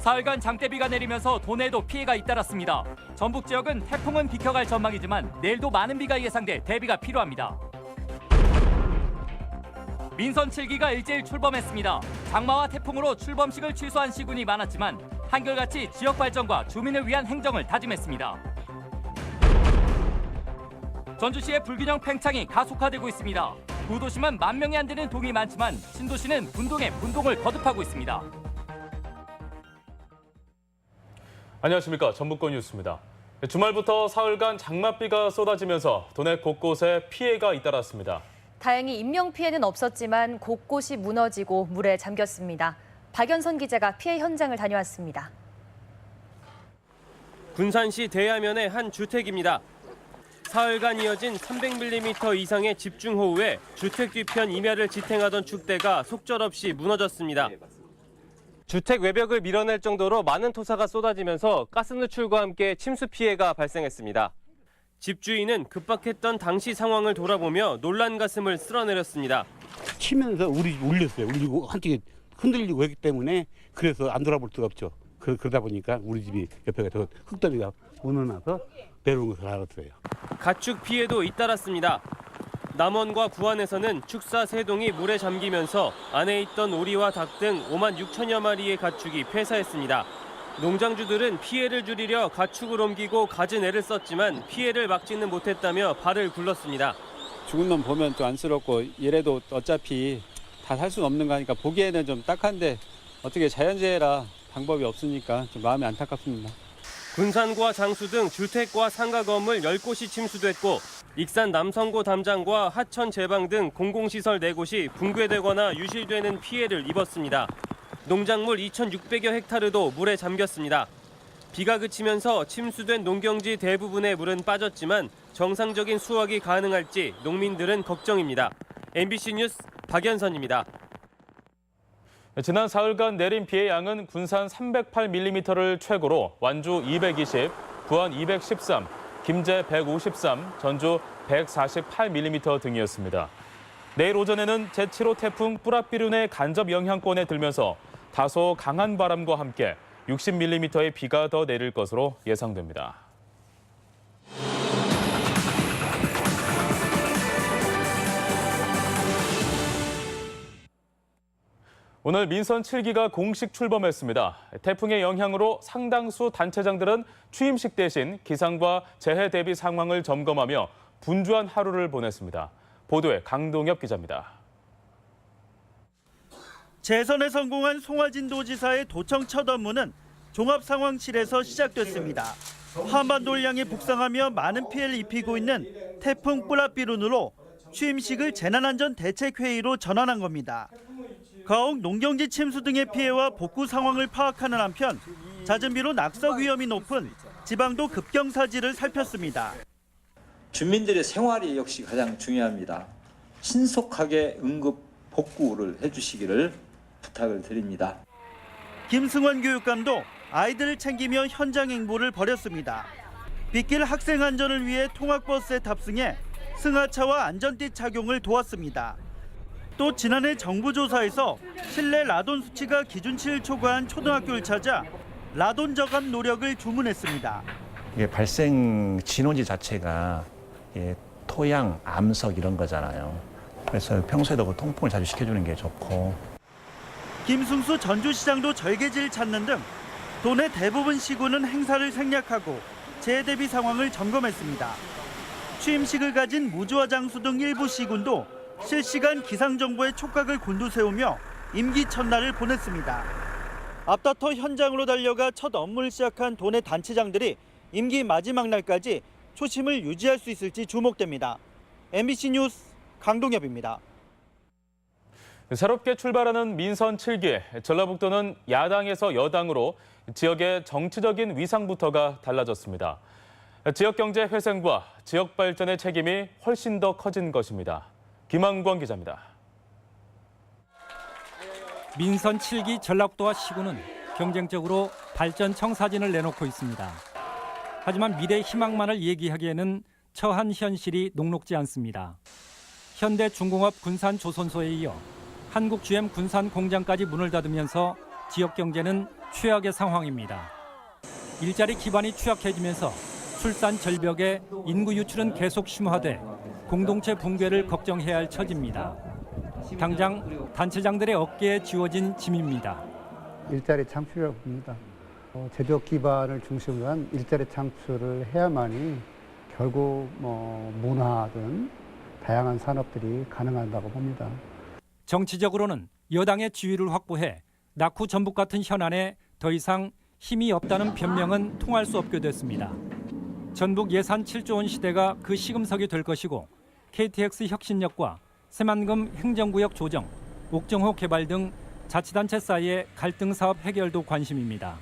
사흘간 장대비가 내리면서 도내에도 피해가 잇따랐습니다. 전북 지역은 태풍은 비켜갈 전망이지만 내일도 많은 비가 예상돼 대비가 필요합니다. 민선 7기가 일제일 출범했습니다. 장마와 태풍으로 출범식을 취소한 시군이 많았지만 한결같이 지역 발전과 주민을 위한 행정을 다짐했습니다. 전주시의 불균형 팽창이 가속화되고 있습니다. 구도시만 10,000명이 안 되는 동이 많지만 신도시는 분동에 분동을 거듭하고 있습니다. 안녕하십니까. 전북권 뉴스입니다. 주말부터 사흘간 장맛비가 쏟아지면서 도내 곳곳에 피해가 잇따랐습니다. 다행히 인명피해는 없었지만 곳곳이 무너지고 물에 잠겼습니다. 박연선 기자가 피해 현장을 다녀왔습니다. 군산시 대야면의 한 주택입니다. 사흘간 이어진 300mm 이상의 집중호우에 주택 뒤편 임야를 지탱하던 축대가 속절없이 무너졌습니다. 주택 외벽을 밀어낼 정도로 많은 토사가 쏟아지면서 가스 누출과 함께 침수 피해가 발생했습니다. 집주인은 급박했던 당시 상황을 돌아보며 놀란 가슴을 쓸어내렸습니다. 치면서 울렸어요. 울리고 한쪽에 흔들리고 했기 때문에 그래서 안 돌아볼 수가 없죠. 그러다 보니까 우리 집이 옆에가 더 흙더미가 무너나서 내려온 것을 알았어요. 가축 피해도 잇따랐습니다. 남원과 부안에서는 축사 3동이 물에 잠기면서 안에 있던 오리와 닭 등 56,000여 마리의 가축이 폐사했습니다. 농장주들은 피해를 줄이려 가축을 옮기고 갖은 애를 썼지만 피해를 막지는 못했다며 발을 굴렀습니다. 죽은 놈 보면 또 안쓰럽고 얘래도 어차피 다 살 수는 없는 거니까 보기에는 좀 딱한데 어떻게 자연재해라 방법이 없으니까 좀 마음이 안타깝습니다. 군산과 장수 등 주택과 상가 건물 10곳이 침수됐고 익산 남성고 담장과 하천 제방 등 공공시설 4곳이 붕괴되거나 유실되는 피해를 입었습니다. 농작물 2,600여 헥타르도 물에 잠겼습니다. 비가 그치면서 침수된 농경지 대부분의 물은 빠졌지만 정상적인 수확이 가능할지 농민들은 걱정입니다. MBC 뉴스 박연선입니다. 지난 사흘간 내린 비의 양은 군산 308mm를 최고로 완주 220, 부안 213, 김제 153, 전주 148mm 등이었습니다. 내일 오전에는 제7호 태풍 뿌라삐룬의 간접 영향권에 들면서 다소 강한 바람과 함께 60mm의 비가 더 내릴 것으로 예상됩니다. 오늘 민선 7기가 공식 출범했습니다. 태풍의 영향으로 상당수 단체장들은 취임식 대신 기상과 재해 대비 상황을 점검하며 분주한 하루를 보냈습니다. 보도에 강동엽 기자입니다. 재선에 성공한 송하진 도지사의 도청 첫 업무는 종합상황실에서 시작됐습니다. 한반도를 향해 북상하며 많은 피해를 입히고 있는 태풍 뿌라삐룬으로 취임식을 재난안전대책회의로 전환한 겁니다. 가옥 농경지 침수 등의 피해와 복구 상황을 파악하는 한편 잦은 비로 낙석 위험이 높은 지방도 급경사지를 살폈습니다. 주민들의 생활이 역시 가장 중요합니다. 신속하게 응급 복구를 해주시기를 부탁을 드립니다. 김승환 교육감도 아이들을 챙기며 현장 행보를 벌였습니다. 빗길 학생 안전을 위해 통학버스에 탑승해 승하차와 안전띠 착용을 도왔습니다. 또 지난해 정부 조사에서 실내 라돈 수치가 기준치를 초과한 초등학교를 찾아 라돈 저감 노력을 주문했습니다. 이게 발생 진원지 자체가 토양, 암석 이런 거잖아요. 그래서 평소에도 그 통풍을 자주 시켜주는 게 좋고. 김승수 전주시장도 절개지를 찾는 등 도내 대부분 시군은 행사를 생략하고 재해 대비 상황을 점검했습니다. 취임식을 가진 무주와 장수 등 일부 시군도 실시간 기상정보에 촉각을 곤두세우며 임기 첫날을 보냈습니다. 앞다퉈 현장으로 달려가 첫 업무를 시작한 도내 단체장들이 임기 마지막 날까지 초심을 유지할 수 있을지 주목됩니다. MBC 뉴스 강동엽입니다. 새롭게 출발하는 민선 7기, 전라북도는 야당에서 여당으로 지역의 정치적인 위상부터가 달라졌습니다. 지역 경제 회생과 지역 발전의 책임이 훨씬 더 커진 것입니다. 김한권 기자입니다. 민선 7기 전라북도와 시군은 경쟁적으로 발전 청사진을 내놓고 있습니다. 하지만 미래 희망만을 얘기하기에는 처한 현실이 녹록지 않습니다. 현대중공업 군산조선소에 이어 한국GM 군산공장까지 문을 닫으면서 지역 경제는 최악의 상황입니다. 일자리 기반이 취약해지면서 출산 절벽에 인구 유출은 계속 심화돼 공동체 붕괴를 걱정해야 할 처지입니다. 당장 단체장들의 어깨에 지워진 짐입니다. 일자리 창출이라고 봅니다. 제조업 기반을 중심으로 한 일자리 창출을 해야만이 결국 문화든 다양한 산업들이 가능하다고 봅니다. 정치적으로는 여당의 지위를 확보해 낙후 전북 같은 현안에 더 이상 힘이 없다는 변명은 통할 수 없게 됐습니다. 전북 예산 7조 원 시대가 그 시금석이 될 것이고 KTX 혁신역과 새만금 행정구역 조정, 옥정호 개발 등 자치단체 사이의 갈등 사업 해결도 관심입니다.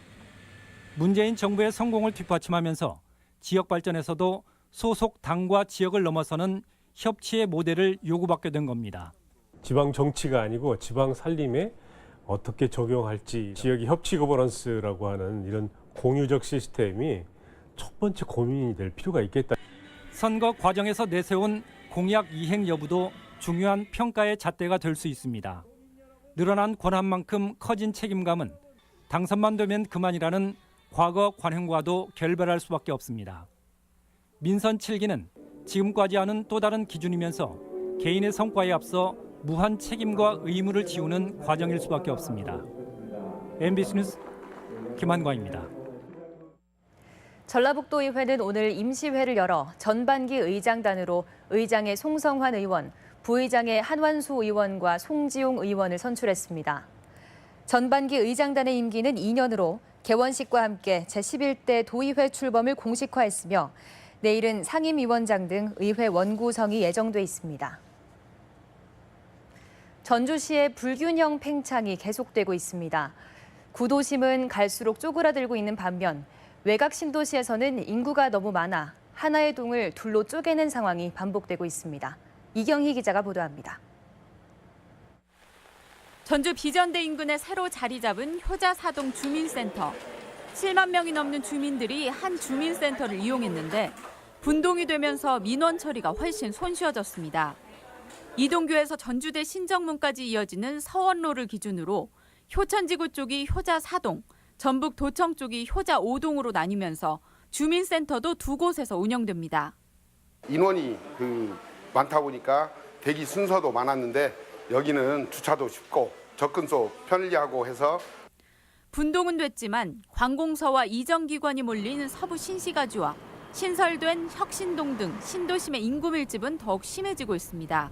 문재인 정부의 성공을 뒷받침하면서 지역 발전에서도 소속 당과 지역을 넘어서는 협치의 모델을 요구받게 된 겁니다. 지방 정치가 아니고 지방 살림에 어떻게 적용할지 지역의 협치 거버넌스라고 하는 이런 공유적 시스템이 첫 번째 고민이 될 필요가 있겠다. 선거 과정에서 내세운 공약 이행 여부도 중요한 평가의 잣대가 될 수 있습니다. 늘어난 권한만큼 커진 책임감은 당선만 되면 그만이라는 과거 관행과도 결별할 수밖에 없습니다. 민선 7기는 지금까지 하는 또 다른 기준이면서 개인의 성과에 앞서 무한 책임과 의무를 지우는 과정일 수밖에 없습니다. MBC 뉴스 김한광입니다. 전라북도의회는 오늘 임시회를 열어 전반기 의장단으로 의장의 송성환 의원, 부의장의 한완수 의원과 송지용 의원을 선출했습니다. 전반기 의장단의 임기는 2년으로 개원식과 함께 제11대 도의회 출범을 공식화했으며 내일은 상임위원장 등 의회 원구성이 예정돼 있습니다. 전주시의 불균형 팽창이 계속되고 있습니다. 구도심은 갈수록 쪼그라들고 있는 반면 외곽 신도시에서는 인구가 너무 많아 하나의 동을 둘로 쪼개는 상황이 반복되고 있습니다. 이경희 기자가 보도합니다. 전주 비전대 인근에 새로 자리 잡은 효자사동 주민센터. 7만 명이 넘는 주민들이 한 주민센터를 이용했는데 분동이 되면서 민원 처리가 훨씬 손쉬워졌습니다. 이동교에서 전주대 신정문까지 이어지는 서원로를 기준으로 효천지구 쪽이 효자사동, 전북 도청 쪽이 효자5동으로 나뉘면서 주민센터도 두 곳에서 운영됩니다. 인원이 많다 보니까 대기 순서도 많았는데 여기는 주차도 쉽고 접근소 편리하고 해서 분동은 됐지만 관공서와 이정기관이 몰린 서부 신시가지와 신설된 혁신동 등 신도심의 인구 밀집은 더욱 심해지고 있습니다.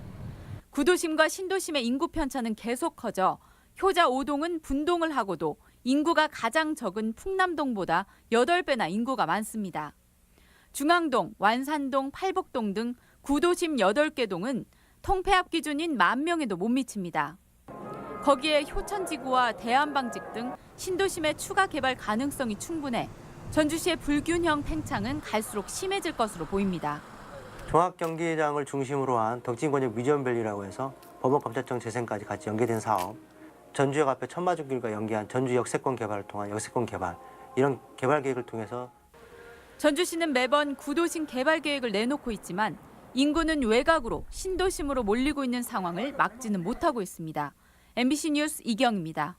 구도심과 신도심의 인구 편차는 계속 커져 효자5동은 분동을 하고도 인구가 가장 적은 풍남동보다 8배나 인구가 많습니다. 중앙동, 완산동, 팔복동 등 구도심 8개 동은 통폐합 기준인 10,000명에도 못 미칩니다. 거기에 효천지구와 대안방직 등 신도심의 추가 개발 가능성이 충분해 전주시의 불균형 팽창은 갈수록 심해질 것으로 보입니다. 종합경기장을 중심으로 한 덕진권역 뮤지엄밸리라고 해서 법원감찰청 재생까지 같이 연계된 사업, 전주역 앞에 천마중길과 연계한 전주 역세권 개발을 통한 역세권 개발, 이런 개발 계획을 통해서 전주시는 매번 구도심 개발 계획을 내놓고 있지만 인구는 외곽으로 신도심으로 몰리고 있는 상황을 막지는 못하고 있습니다. MBC 뉴스 이경입니다.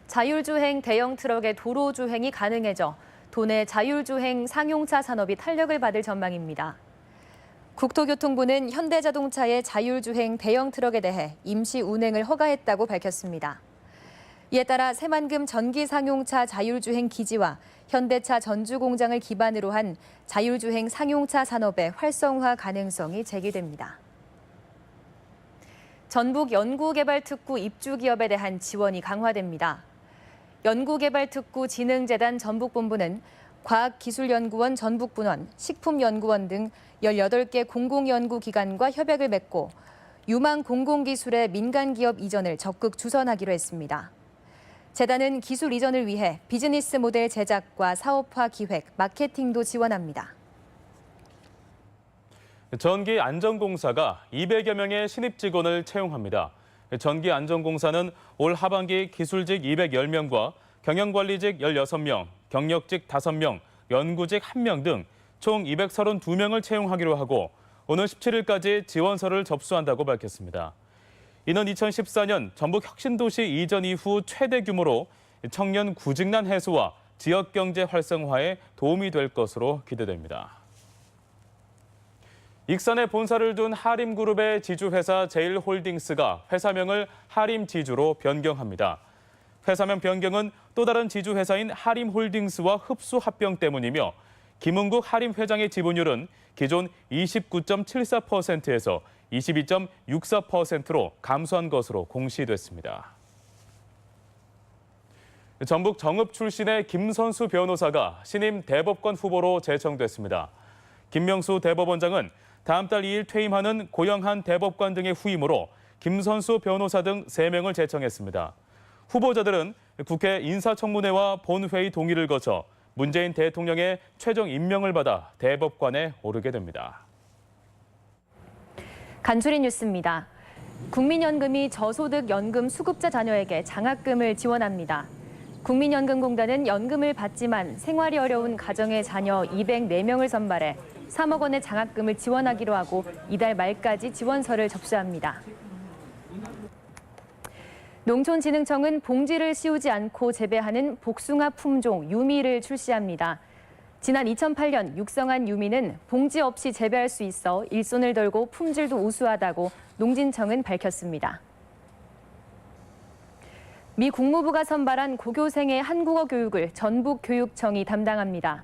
자율주행 대형 트럭의 도로 주행이 가능해져 도내 자율주행 상용차 산업이 탄력을 받을 전망입니다. 국토교통부는 현대자동차의 자율주행 대형 트럭에 대해 임시 운행을 허가했다고 밝혔습니다. 이에 따라 새만금 전기 상용차 자율주행 기지와 현대차 전주 공장을 기반으로 한 자율주행 상용차 산업의 활성화 가능성이 제기됩니다. 전북 연구개발특구 입주기업에 대한 지원이 강화됩니다. 연구개발특구 진흥재단 전북본부는 과학기술연구원 전북분원, 식품연구원 등 18개 공공연구기관과 협약을 맺고 유망 공공기술의 민간기업 이전을 적극 주선하기로 했습니다. 재단은 기술 이전을 위해 비즈니스 모델 제작과 사업화 기획, 마케팅도 지원합니다. 전기안전공사가 200여 명의 신입 직원을 채용합니다. 전기안전공사는 올 하반기 기술직 210명과 경영관리직 16명, 경력직 5명, 연구직 1명 등 총 232명을 채용하기로 하고 오늘 17일까지 지원서를 접수한다고 밝혔습니다. 이는 2014년 전북 혁신도시 이전 이후 최대 규모로 청년 구직난 해소와 지역경제 활성화에 도움이 될 것으로 기대됩니다. 익산에 본사를 둔 하림그룹의 지주회사 제일홀딩스가 회사명을 하림지주로 변경합니다. 회사명 변경은 또 다른 지주회사인 하림홀딩스와 흡수 합병 때문이며 김은국 하림 회장의 지분율은 기존 29.74%에서 22.64%로 감소한 것으로 공시됐습니다. 전북 정읍 출신의 김선수 변호사가 신임 대법관 후보로 제청됐습니다. 김명수 대법원장은 다음 달 2일 퇴임하는 고영한 대법관 등의 후임으로 김선수 변호사 등 3명을 제청했습니다. 후보자들은 국회 인사청문회와 본회의 동의를 거쳐 문재인 대통령의 최종 임명을 받아 대법관에 오르게 됩니다. 간추린 뉴스입니다. 국민연금이 저소득 연금 수급자 자녀에게 장학금을 지원합니다. 국민연금공단은 연금을 받지만 생활이 어려운 가정의 자녀 204명을 선발해 3억 원의 장학금을 지원하기로 하고 이달 말까지 지원서를 접수합니다. 농촌진흥청은 봉지를 씌우지 않고 재배하는 복숭아 품종 유미를 출시합니다. 지난 2008년 육성한 유미는 봉지 없이 재배할 수 있어 일손을 덜고 품질도 우수하다고 농진청은 밝혔습니다. 미 국무부가 선발한 고교생의 한국어 교육을 전북교육청이 담당합니다.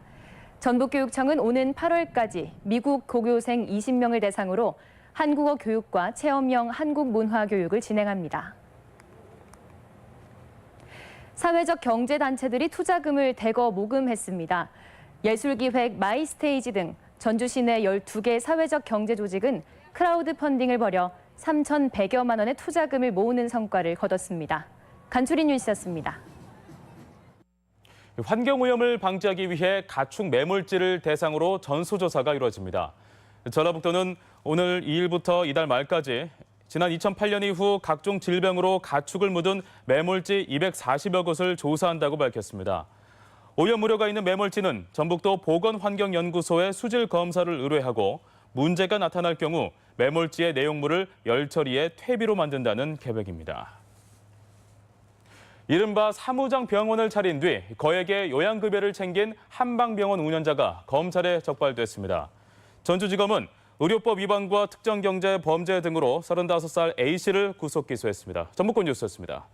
전북교육청은 오는 8월까지 미국 고교생 20명을 대상으로 한국어 교육과 체험형 한국 문화 교육을 진행합니다. 사회적 경제단체들이 투자금을 대거 모금했습니다. 예술기획 마이스테이지 등 전주시 내 12개 사회적 경제조직은 크라우드 펀딩을 벌여 3,100여만 원의 투자금을 모으는 성과를 거뒀습니다. 간추린 뉴스였습니다. 환경오염을 방지하기 위해 가축 매몰지를 대상으로 전수조사가 이루어집니다. 전라북도는 오늘 2일부터 이달 말까지 지난 2008년 이후 각종 질병으로 가축을 묻은 매몰지 240여 곳을 조사한다고 밝혔습니다. 오염 우려가 있는 매몰지는 전북도 보건환경연구소에 수질 검사를 의뢰하고 문제가 나타날 경우 매몰지의 내용물을 열 처리해 퇴비로 만든다는 계획입니다. 이른바 사무장 병원을 차린 뒤 거액의 요양급여를 챙긴 한방병원 운영자가 검찰에 적발됐습니다. 전주지검은 의료법 위반과 특정경제 범죄 등으로 35살 A씨를 구속 기소했습니다. 전북권 뉴스였습니다.